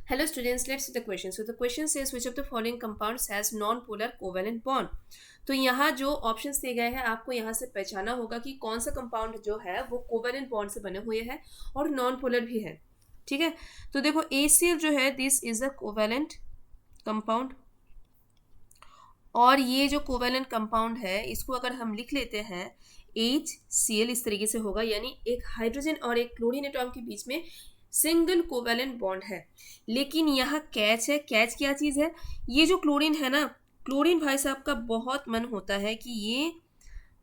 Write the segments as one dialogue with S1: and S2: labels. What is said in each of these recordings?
S1: Hello students, let's see the question. So the question says which of the following compounds has non-polar covalent bond? तो यहाँ जो options दिए गए हैं आपको यहाँ से पहचाना होगा कि कौन सा कंपाउंड जो है वो कोवेलेंट बॉन्ड से बने हुए हैं और नॉन पोलर भी है. ठीक है, तो देखो ACl जो है this is a covalent compound और ये जो कोवेलेंट कंपाउंड है इसको अगर हम लिख लेते हैं HCl इस तरीके से होगा, यानी एक हाइड्रोजन और एक क्लोरीन एटॉम के बीच में सिंगल कोवेलेंट बॉन्ड है. लेकिन यहाँ कैच है. कैच क्या चीज़ है? ये जो क्लोरीन है ना, क्लोरीन भाई साहब का बहुत मन होता है कि ये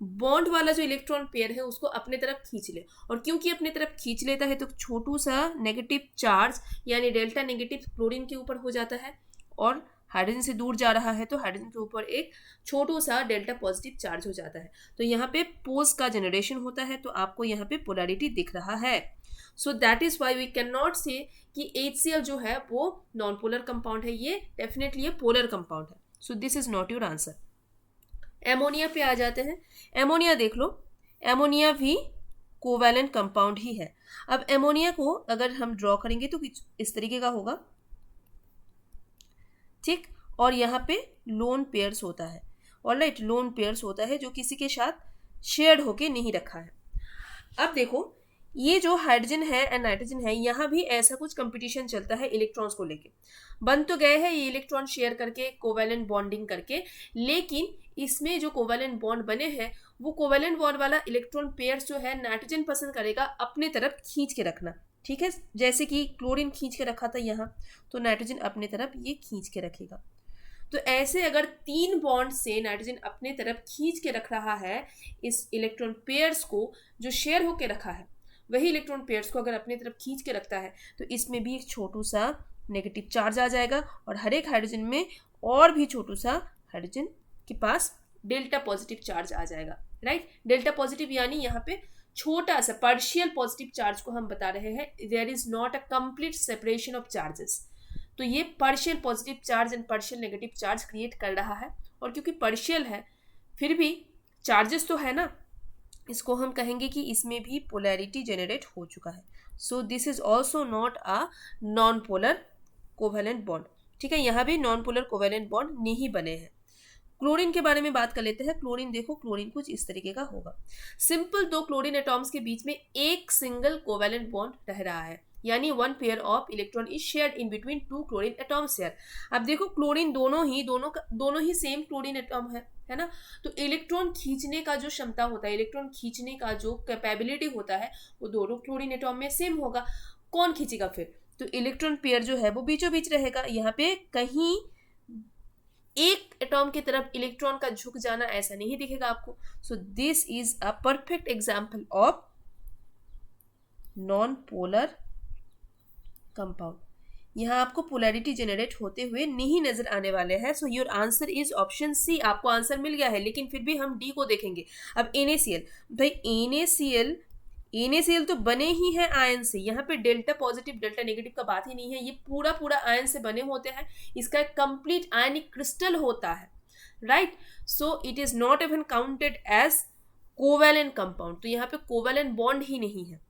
S1: बॉन्ड वाला जो इलेक्ट्रॉन पेयर है उसको अपने तरफ खींच ले, और क्योंकि अपने तरफ खींच लेता है तो छोटू सा नेगेटिव चार्ज यानी डेल्टा नेगेटिव क्लोरीन के ऊपर हो जाता है, और हाइड्रोजन से दूर जा रहा है तो हाइड्रोजन के ऊपर एक छोटू सा डेल्टा पॉजिटिव चार्ज हो जाता है. तो यहाँ पे पोज का जनरेशन होता है, तो आपको यहाँ पे पोलैरिटी दिख रहा है. So that is why we can not say कि HCl जो है वो नॉन पोलर कंपाउंड है, ये डेफिनेटली ये पोलर कंपाउंड है. So this is not your answer. Ammonia पे आ जाते हैं. एमोनिया देख लो, एमोनिया भी कोवैलेंट कंपाउंड ही है. अब एमोनिया को अगर हम ड्रॉ करेंगे तो इस तरीके का होगा, ठीक, और यहाँ पे लोन पेयर्स होता है. ऑलराइट, लोन पेयर्स होता है जो किसी के साथ शेयर्ड होके नहीं रखा है. अब देखो ये जो हाइड्रोजन है एंड नाइट्रोजन है, यहाँ भी ऐसा कुछ कंपटीशन चलता है इलेक्ट्रॉन्स को लेके. बन तो गए हैं ये इलेक्ट्रॉन शेयर करके कोवैलेंट बॉन्डिंग करके, लेकिन इसमें जो कोवैलेंट बॉन्ड बने हैं वो कोवैलेंट बॉन्ड वाला इलेक्ट्रॉन पेयर्स जो है नाइट्रोजन पसंद करेगा अपने तरफ खींच के रखना. ठीक है, जैसे कि क्लोरीन खींच के रखा था यहाँ, तो नाइट्रोजन अपने तरफ ये खींच के रखेगा. तो ऐसे अगर 3 बॉन्ड से नाइट्रोजन अपने तरफ खींच के रख रहा है इस इलेक्ट्रॉन पेयर्स को जो शेयर होके रखा है, वही इलेक्ट्रॉन पेयर्स को अगर अपनी तरफ खींच के रखता है तो इसमें भी एक छोटू सा नेगेटिव चार्ज आ जाएगा, और हर एक हाइड्रोजन में और भी छोटू सा हाइड्रोजन के पास डेल्टा पॉजिटिव चार्ज आ जाएगा. राइट, डेल्टा पॉजिटिव यानी यहाँ पे छोटा सा पार्शियल पॉजिटिव चार्ज को हम बता रहे हैं. There is not a complete separation of charges. तो ये partial positive charge and partial negative charge create कर रहा है, और क्योंकि पार्शियल है फिर भी चार्जेस तो है ना, इसको हम कहेंगे कि इसमें भी पोलैरिटी जनरेट हो चुका है. So this is also not a non polar covalent bond. ठीक है, यहाँ भी नॉन पोलर कोवैलेंट बॉन्ड नहीं बने हैं. क्लोरीन के बारे में बात कर लेते हैं. क्लोरीन देखो, क्लोरीन कुछ इस तरीके का होगा. सिंपल 2 क्लोरीन एटॉम्स के बीच में एक सिंगल कोवैलेंट बॉन्ड रह रहा है, यानी 1 pair of electron is shared in between 2 chlorine atoms share. अब देखो क्लोरीन दोनों ही सेम क्लोरीन एटॉम है ना, तो इलेक्ट्रॉन खींचने का जो क्षमता होता है, इलेक्ट्रॉन खींचने का जो कैपेबिलिटी होता है वो दोनों क्लोरीन एटॉम में सेम होगा. कौन खींचेगा फिर? तो इलेक्ट्रॉन पेयर जो है वो बीचों बीच रहेगा. यहाँ पे कहीं एक एटॉम की तरफ इलेक्ट्रॉन का झुक जाना ऐसा नहीं दिखेगा आपको. So this is a perfect example of non polar compound. यहाँ आपको पोलैरिटी जनरेट होते हुए नहीं नजर आने वाले हैं. So your answer is option C. आपको आंसर मिल गया है, लेकिन फिर भी हम डी को देखेंगे. अब NaCl, भाई NaCl तो बने ही हैं आयन से. यहाँ पे डेल्टा पॉजिटिव डेल्टा नेगेटिव का बात ही नहीं है, ये पूरा पूरा आयन से बने होते हैं. इसका एक कंप्लीट आयनिक क्रिस्टल होता है. Right, so it is not even counted as covalent compound. तो यहाँ पे कोवैलेंट बॉन्ड ही नहीं है.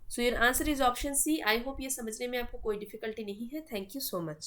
S1: So your answer is option C. I hope ये समझने में आपको कोई डिफिकल्टी नहीं है. Thank you so much.